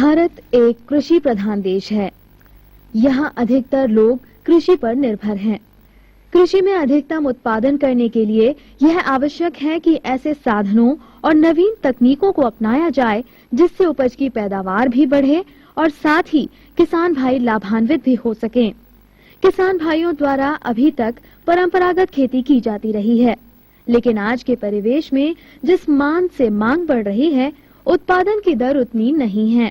भारत एक कृषि प्रधान देश है। यहाँ अधिकतर लोग कृषि पर निर्भर हैं। कृषि में अधिकतम उत्पादन करने के लिए यह आवश्यक है कि ऐसे साधनों और नवीन तकनीकों को अपनाया जाए जिससे उपज की पैदावार भी बढ़े और साथ ही किसान भाई लाभान्वित भी हो सकें। किसान भाइयों द्वारा अभी तक परंपरागत खेती की जाती रही है, लेकिन आज के परिवेश में जिस मान से मांग बढ़ रही है, उत्पादन की दर उतनी नहीं है।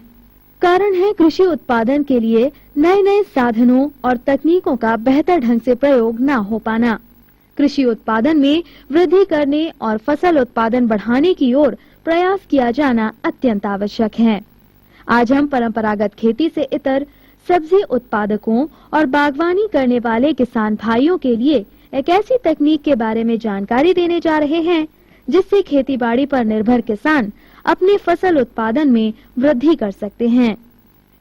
कारण है कृषि उत्पादन के लिए नए नए साधनों और तकनीकों का बेहतर ढंग से प्रयोग न हो पाना। कृषि उत्पादन में वृद्धि करने और फसल उत्पादन बढ़ाने की ओर प्रयास किया जाना अत्यंत आवश्यक है। आज हम परंपरागत खेती से इतर सब्जी उत्पादकों और बागवानी करने वाले किसान भाइयों के लिए एक ऐसी तकनीक के बारे में जानकारी देने जा रहे हैं जिससे खेतीबाड़ी पर निर्भर किसान अपने फसल उत्पादन में वृद्धि कर सकते हैं।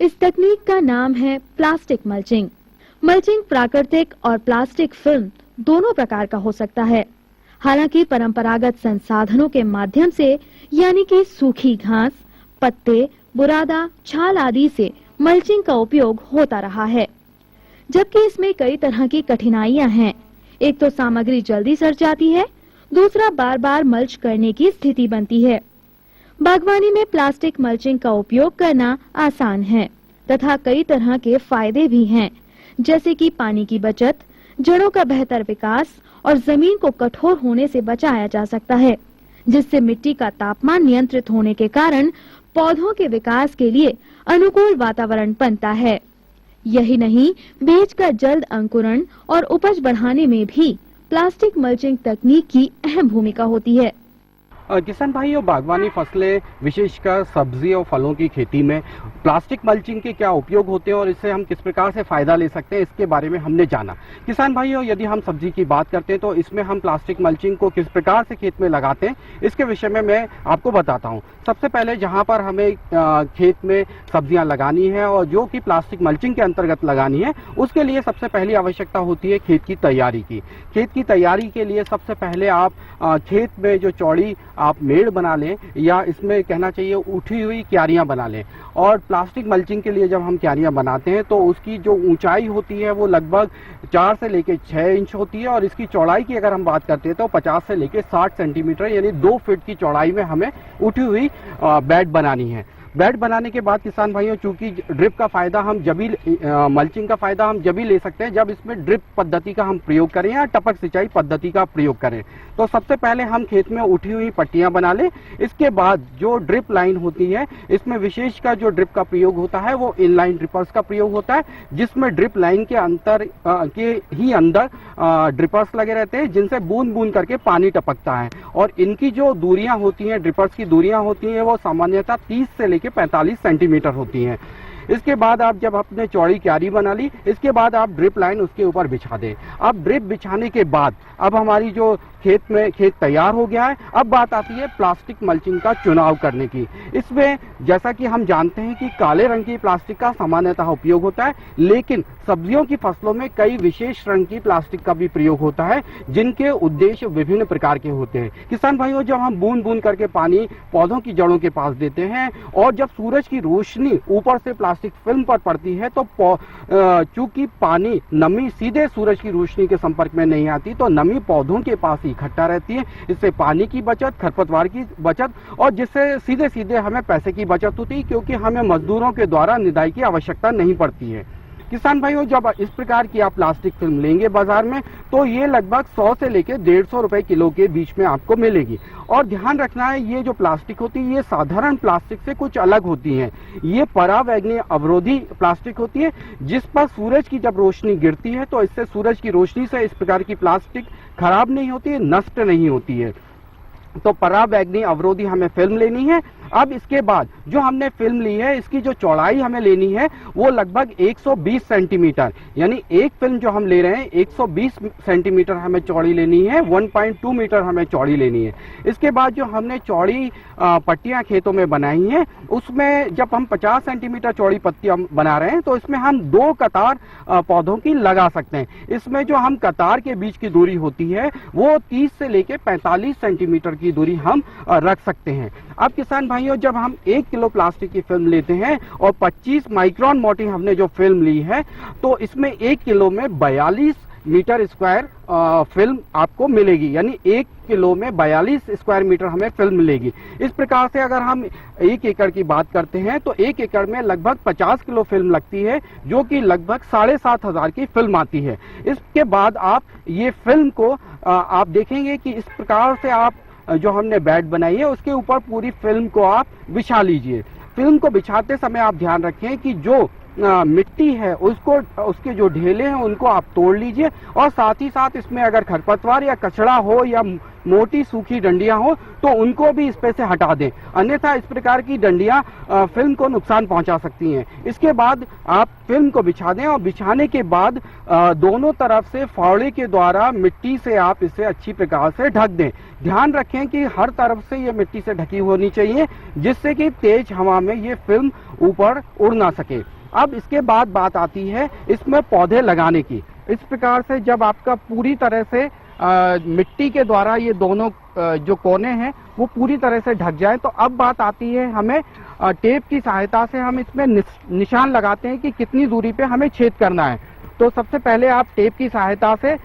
इस तकनीक का नाम है प्लास्टिक मल्चिंग। मल्चिंग प्राकृतिक और प्लास्टिक फिल्म दोनों प्रकार का हो सकता है। हालांकि परंपरागत संसाधनों के माध्यम से यानी कि सूखी घास, पत्ते, बुरादा, छाल आदि से मल्चिंग का उपयोग होता रहा है, जबकि इसमें कई तरह की कठिनाइयां हैं। एक तो सामग्री जल्दी सड़ जाती है, दूसरा बार बार मल्च करने की स्थिति बनती है। बागवानी में प्लास्टिक मल्चिंग का उपयोग करना आसान है तथा कई तरह के फायदे भी हैं, जैसे कि पानी की बचत, जड़ों का बेहतर विकास और जमीन को कठोर होने से बचाया जा सकता है, जिससे मिट्टी का तापमान नियंत्रित होने के कारण पौधों के विकास के लिए अनुकूल वातावरण बनता है। यही नहीं, बीज का जल्द अंकुरण और उपज बढ़ाने में भी प्लास्टिक मल्चिंग तकनीक की अहम भूमिका होती है। किसान भाई और बागवानी फसलें, विशेषकर सब्जी और फलों की खेती में प्लास्टिक मल्चिंग के क्या उपयोग होते हैं और इससे हम किस प्रकार से फायदा ले सकते हैं, इसके बारे में हमने जाना। किसान भाइयों, यदि हम सब्जी की बात करते हैं तो इसमें हम प्लास्टिक मल्चिंग को किस प्रकार से खेत में लगाते हैं, इसके विषय में मैं आपको बताता हूं। सबसे पहले जहां पर हमें खेत में सब्जियां लगानी है और जो कि प्लास्टिक मल्चिंग के अंतर्गत लगानी है, उसके लिए सबसे पहली आवश्यकता होती है खेत की तैयारी की। खेत की तैयारी के लिए सबसे पहले आप खेत में जो चौड़ी आप मेड़ बना लें, या इसमें कहना चाहिए उठी हुई क्यारियां बना लें। और प्लास्टिक मल्चिंग के लिए जब हम क्यारियां बनाते हैं तो उसकी जो ऊंचाई होती है वो लगभग 4 से लेकर 6 इंच होती है, और इसकी चौड़ाई की अगर हम बात करते हैं तो 50 से लेकर 60 सेंटीमीटर यानी 2 फीट की चौड़ाई में हमें उठी हुई बेड बनानी है। बेड बनाने के बाद किसान भाइयों, चूंकि ड्रिप का फायदा हम जब ही मल्चिंग का फायदा हम जब ही ले सकते हैं जब इसमें ड्रिप पद्धति का हम प्रयोग करें या टपक सिंचाई पद्धति का प्रयोग करें। तो सबसे पहले हम खेत में उठी हुई पट्टियां बना लें। इसके बाद जो ड्रिप लाइन होती है, इसमें विशेष का जो ड्रिप का प्रयोग होता है वो इनलाइन ड्रिपर्स का प्रयोग होता है, जिसमें ड्रिप लाइन के अंतर के ही अंदर ड्रिपर्स लगे रहते हैं, जिनसे बूंद बूंद करके पानी टपकता है। और इनकी जो दूरियां होती हैं, ड्रिपर्स की दूरियां होती हैं, वो सामान्यतः 30 से लेकर 45 सेंटीमीटर होती हैं। इसके बाद आप जब आपने चौड़ी क्यारी बना ली, इसके बाद आप ड्रिप लाइन उसके ऊपर बिछा दें। अब ड्रिप बिछाने के बाद अब हमारी जो खेत तैयार हो गया है। अब बात आती है प्लास्टिक मल्चिंग का चुनाव करने की। इसमें जैसा कि हम जानते हैं कि काले रंग की प्लास्टिक का सामान्यतः उपयोग होता है, लेकिन सब्जियों की फसलों में कई विशेष रंग की प्लास्टिक का भी प्रयोग होता है, जिनके उद्देश्य विभिन्न प्रकार के होते हैं। किसान भाइयों, जब हम बूंद बूंद करके पानी पौधों की जड़ों के पास देते हैं और जब सूरज की रोशनी ऊपर से प्लास्टिक फिल्म पर पड़ती है तो चूंकि पानी नमी सीधे सूरज की रोशनी के संपर्क में नहीं आती, तो नमी पौधों के पास इकट्ठा रहती है। इससे पानी की बचत, खरपतवार की बचत और जिससे सीधे सीधे हमें पैसे की बचत होती है, क्योंकि हमें मजदूरों के द्वारा निदाई की आवश्यकता नहीं पड़ती है। किसान भाइयों, जब इस प्रकार की आप प्लास्टिक फिल्म लेंगे बाजार में तो ये लगभग 100 से लेकर 150 रुपए किलो के बीच में आपको मिलेगी। और ध्यान रखना है, ये जो प्लास्टिक होती है ये साधारण प्लास्टिक से कुछ अलग होती है। ये परावैंगनी अवरोधी प्लास्टिक होती है, जिस पर सूरज की जब रोशनी गिरती है तो इससे सूरज की रोशनी से इस प्रकार की प्लास्टिक खराब नहीं होती है, नष्ट नहीं होती है। तो परावैंगनी अवरोधी हमें फिल्म लेनी है। अब इसके बाद जो हमने फिल्म ली है, इसकी जो चौड़ाई हमें लेनी है वो लगभग 120 सेंटीमीटर, यानी एक फिल्म जो हम ले रहे हैं 120 सेंटीमीटर हमें चौड़ी लेनी है, 1.2 मीटर हमें चौड़ी लेनी है। इसके बाद जो हमने चौड़ी पट्टियां खेतों में बनाई हैं, उसमें जब हम 50 सेंटीमीटर चौड़ी पट्टियां बना रहे हैं तो इसमें हम 2 कतार पौधों की लगा सकते हैं। इसमें जो हम कतार के बीच की दूरी होती है वो 30 से लेकर 45 सेंटीमीटर की दूरी हम रख सकते हैं। अब किसान भाई भाइयों, जब हम 1 किलो प्लास्टिक की फिल्म लेते हैं और 25 माइक्रोन मोटी हमने जो फिल्म ली है, तो इसमें 1 किलो में 42 मीटर स्क्वायर फिल्म आपको मिलेगी, यानी 1 किलो में 42 स्क्वायर मीटर हमें फिल्म मिलेगी। इस प्रकार से अगर हम 1 एकड़ की बात करते हैं तो 1 एकड़ में लगभग 50 किलो फिल्म लगती है, जो कि लगभग 7,500 की फिल्म आती है। इसके बाद आप ये फिल्म को आप देखेंगे कि इस प्रकार से आप जो हमने बेड बनाई है उसके ऊपर पूरी फिल्म को आप बिछा लीजिए। फिल्म को बिछाते समय आप ध्यान रखें कि जो मिट्टी है उसको, उसके जो ढेले हैं उनको आप तोड़ लीजिए, और साथ ही साथ इसमें अगर खरपतवार या कचड़ा हो या मोटी सूखी डंडियां हो तो उनको भी इस पे से हटा दें, अन्यथा इस प्रकार की डंडियां फिल्म को नुकसान पहुंचा सकती हैं। इसके बाद आप फिल्म को बिछा दें, और बिछाने के बाद दोनों तरफ से फावड़े के द्वारा मिट्टी से आप इसे अच्छी प्रकार से ढक दें। ध्यान रखें कि हर तरफ से ये मिट्टी से ढकी होनी चाहिए, जिससे कि तेज हवा में ये फिल्म ऊपर उड़ ना सके। अब इसके बाद बात आती है इसमें पौधे लगाने की। इस प्रकार से जब आपका पूरी तरह से मिट्टी के द्वारा ये दोनों जो कोने हैं वो पूरी तरह से ढक जाए, तो अब बात आती है हमें टेप की सहायता से हम इसमें निशान लगाते हैं कि कितनी दूरी पे हमें छेद करना है। तो सबसे पहले आप टेप की सहायता से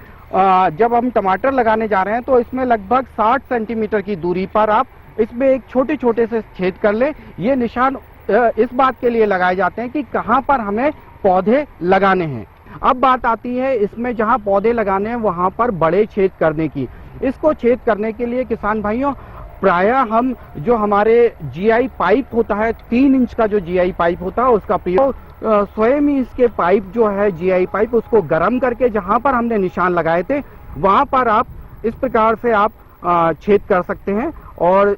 जब हम टमाटर लगाने जा रहे हैं तो इसमें लगभग 60 सेंटीमीटर की दूरी पर आप इसमें एक छोटे छोटे से छेद कर ले। ये निशान इस बात के लिए लगाए जाते हैं कि कहाँ पर हमें पौधे लगाने हैं। अब बात आती है इसमें जहाँ पौधे लगाने हैं वहाँ पर बड़े छेद करने की। इसको छेद करने के लिए किसान भाइयों प्रायः हम जो हमारे जीआई पाइप होता है, 3 इंच का जो जीआई पाइप होता है उसका प्रयोग स्वयं ही इसके पाइप जो है जीआई पाइप उसको गर्म करके जहाँ पर हमने निशान लगाए थे वहाँ पर आप इस प्रकार से आप छेद कर सकते हैं। और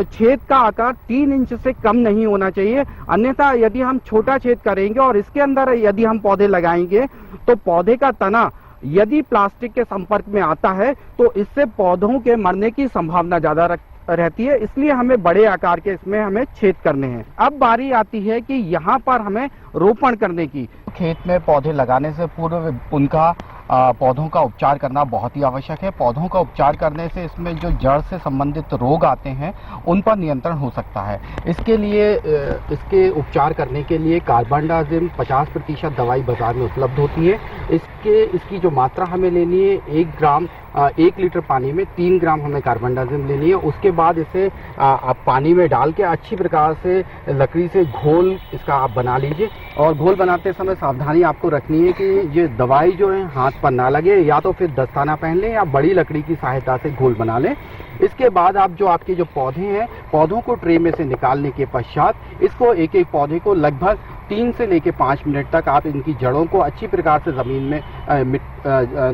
छेद का आकार 3 इंच से कम नहीं होना चाहिए, अन्यथा यदि हम छोटा छेद करेंगे और इसके अंदर यदि हम पौधे लगाएंगे तो पौधे का तना यदि प्लास्टिक के संपर्क में आता है तो इससे पौधों के मरने की संभावना ज्यादा रहती है। इसलिए हमें बड़े आकार के इसमें हमें छेद करने हैं। अब बारी आती है कि यहाँ पर हमें रोपण करने की। खेत में पौधे लगाने से पूर्व उनका पौधों का उपचार करना बहुत ही आवश्यक है। पौधों का उपचार करने से इसमें जो जड़ से संबंधित रोग आते हैं उन पर नियंत्रण हो सकता है। इसके लिए इसके उपचार करने के लिए कार्बनडाजिम 50% दवाई बाजार में उपलब्ध होती है। इसकी जो मात्रा हमें लेनी है 1 ग्राम 1 लीटर पानी में 3 ग्राम हमें कार्बनडाजिम लेनी है। उसके बाद इसे आप पानी में डाल के अच्छी प्रकार से लकड़ी से घोल इसका आप बना लीजिए। और घोल बनाते समय सावधानी आपको रखनी है कि ये दवाई जो है हाथ पर ना लगे, या तो फिर दस्ताना पहन लें या बड़ी लकड़ी की सहायता से घोल बना लें। इसके बाद आप जो आपके जो पौधे हैं पौधों को ट्रे में से निकालने के पश्चात इसको एक एक पौधे को लगभग 3 से लेकर 5 मिनट तक आप इनकी जड़ों को अच्छी प्रकार से ज़मीन में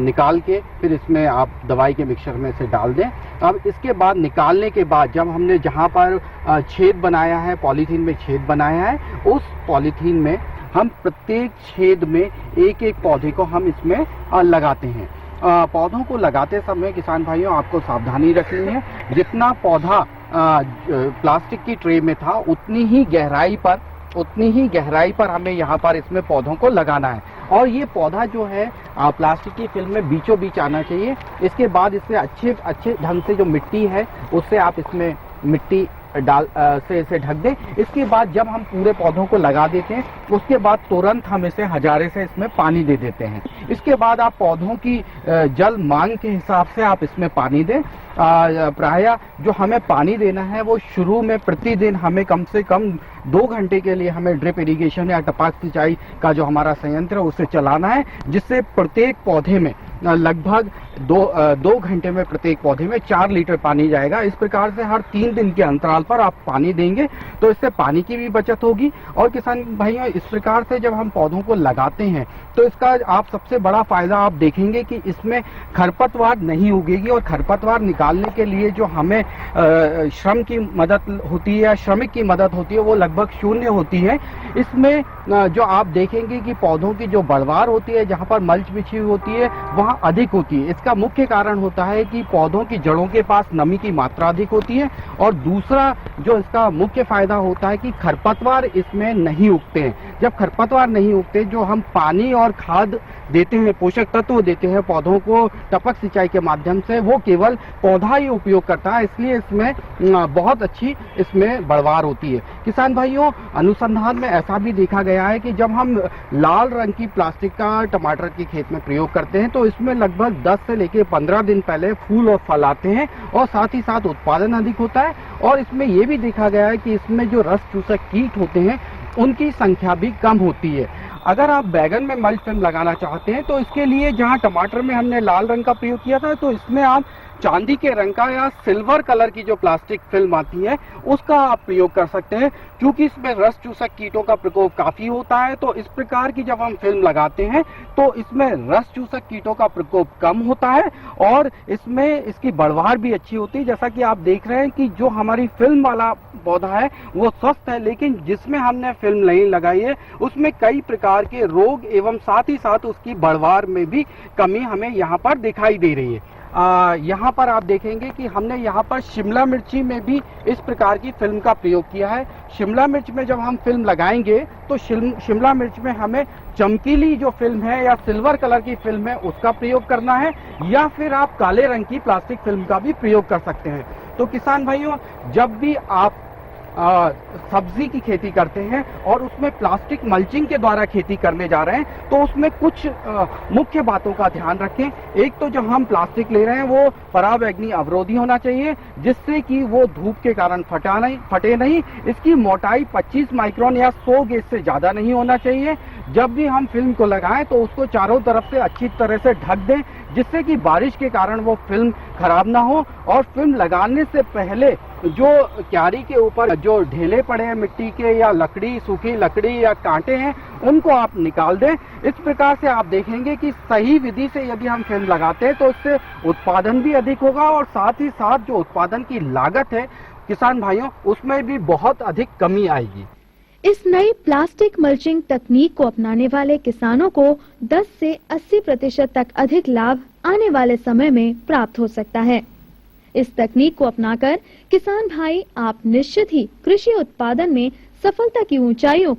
निकाल के फिर इसमें आप दवाई के मिक्सचर में से डाल दें। अब इसके बाद निकालने के बाद जब हमने जहाँ पर छेद बनाया है, पॉलीथीन में छेद बनाया है, उस पॉलीथीन में हम प्रत्येक छेद में एक एक पौधे को हम इसमें लगाते हैं। पौधों को लगाते समय किसान भाइयों आपको सावधानी रखनी है, जितना पौधा प्लास्टिक की ट्रे में था उतनी ही गहराई पर हमें यहाँ पर इसमें पौधों को लगाना है। और ये पौधा जो है प्लास्टिक की फिल्म में बीचों बीच आना चाहिए। इसके बाद इससे अच्छे ढंग से जो मिट्टी है उससे आप इसमें मिट्टी डाल से इसे ढक दें। इसके बाद जब हम पूरे पौधों को लगा देते हैं उसके बाद तुरंत हम इसे हजारे से इसमें पानी दे देते हैं। इसके बाद आप पौधों की जल मांग के हिसाब से आप इसमें पानी दें। प्रायः जो हमें पानी देना है वो शुरू में प्रतिदिन हमें कम से कम 2 घंटे के लिए हमें ड्रिप इरिगेशन या टपक सिंचाई का जो हमारा संयंत्र है उसे चलाना है, जिससे प्रत्येक पौधे में लगभग 2 घंटे में प्रत्येक पौधे में 4 लीटर पानी जाएगा। इस प्रकार से हर 3 दिन के अंतराल पर आप पानी देंगे तो इससे पानी की भी बचत होगी। और किसान भाइयों इस प्रकार से जब हम पौधों को लगाते हैं तो इसका आप सबसे बड़ा फायदा आप देखेंगे कि इसमें खरपतवार नहीं उगेगी। और खरपतवार निकालने के लिए जो हमें श्रम की मदद होती है या श्रमिक की मदद होती है वो लगभग 0 होती है। इसमें जो आप देखेंगे कि पौधों की जो बढ़वार होती है, जहाँ पर मल्च बिछी हुई होती है, वहाँ अधिक होती है। इसका मुख्य कारण होता है कि पौधों की जड़ों के पास नमी की मात्रा अधिक होती है, और दूसरा जो इसका मुख्य फायदा होता है कि खरपतवार इसमें नहीं उगते हैं। जब खरपतवार नहीं उगते, जो हम पानी और खाद देते हैं, पोषक तत्व देते हैं पौधों को टपक सिंचाई के माध्यम से, वो केवल पौधा ही उपयोग करता है, इसलिए इसमें बहुत अच्छी इसमें बढ़वार होती है। किसान भाइयों, अनुसंधान में ऐसा भी देखा गया है कि जब हम लाल रंग की प्लास्टिक का टमाटर की खेत में प्रयोग करते हैं, तो इसमें लगभग 10 से लेकर 15 दिन पहले फूल और फल आते हैं, और साथ ही साथ उत्पादन अधिक होता है। और इसमें यह भी देखा गया है कि इसमें जो रस चूसक कीट होते हैं, उनकी संख्या भी कम होती है। अगर आप बैगन में मल्च फिल्म लगाना चाहते हैं, तो इसके लिए जहां टमाटर में हमने लाल रंग का प्रयोग किया था, तो इसमें आप चांदी के रंग का या सिल्वर कलर की जो प्लास्टिक फिल्म आती है, उसका आप प्रयोग कर सकते हैं, क्योंकि इसमें रस चूसक कीटों का प्रकोप काफी होता है। तो इस प्रकार की जब हम फिल्म लगाते हैं, तो इसमें रस चूसक कीटों का प्रकोप कम होता है, और इसमें इसकी बढ़वार भी अच्छी होती है। जैसा कि आप देख रहे हैं कि जो हमारी फिल्म वाला पौधा है वो स्वस्थ है, लेकिन जिसमें हमने फिल्म नहीं लगाई है, उसमें कई प्रकार के रोग एवं साथ ही साथ उसकी बढ़वार में भी कमी हमें यहाँ पर दिखाई दे रही है। यहाँ पर आप देखेंगे कि हमने यहाँ पर शिमला मिर्ची में भी इस प्रकार की फिल्म का प्रयोग किया है। शिमला मिर्च में जब हम फिल्म लगाएंगे, तो शिमला मिर्च में हमें चमकीली जो फिल्म है या सिल्वर कलर की फिल्म है, उसका प्रयोग करना है, या फिर आप काले रंग की प्लास्टिक फिल्म का भी प्रयोग कर सकते हैं। तो किसान भाइयों, जब भी आप सब्जी की खेती करते हैं और उसमें प्लास्टिक मल्चिंग के द्वारा खेती करने जा रहे हैं, तो उसमें कुछ मुख्य बातों का ध्यान रखें। एक तो जब हम प्लास्टिक ले रहे हैं, वो पराबैंगनी अवरोधी होना चाहिए, जिससे कि वो धूप के कारण फटे नहीं। इसकी मोटाई 25 माइक्रोन या 100 गेज से ज्यादा नहीं होना चाहिए। जब भी हम फिल्म को लगाएं, तो उसको चारों तरफ से अच्छी तरह से ढक दें, जिससे कि बारिश के कारण वो फिल्म खराब ना हो। और फिल्म लगाने से पहले जो क्यारी के ऊपर जो ढेले पड़े हैं मिट्टी के, या लकड़ी, सूखी लकड़ी या कांटे हैं, उनको आप निकाल दें। इस प्रकार से आप देखेंगे कि सही विधि से यदि हम फिल्म लगाते हैं, तो इससे उत्पादन भी अधिक होगा, और साथ ही साथ जो उत्पादन की लागत है किसान भाइयों, उसमें भी बहुत अधिक कमी आएगी। इस नई प्लास्टिक मल्चिंग तकनीक को अपनाने वाले किसानों को 10 से 80% तक अधिक लाभ आने वाले समय में प्राप्त हो सकता है। इस तकनीक को अपनाकर किसान भाई आप निश्चित ही कृषि उत्पादन में सफलता की ऊंचाइयों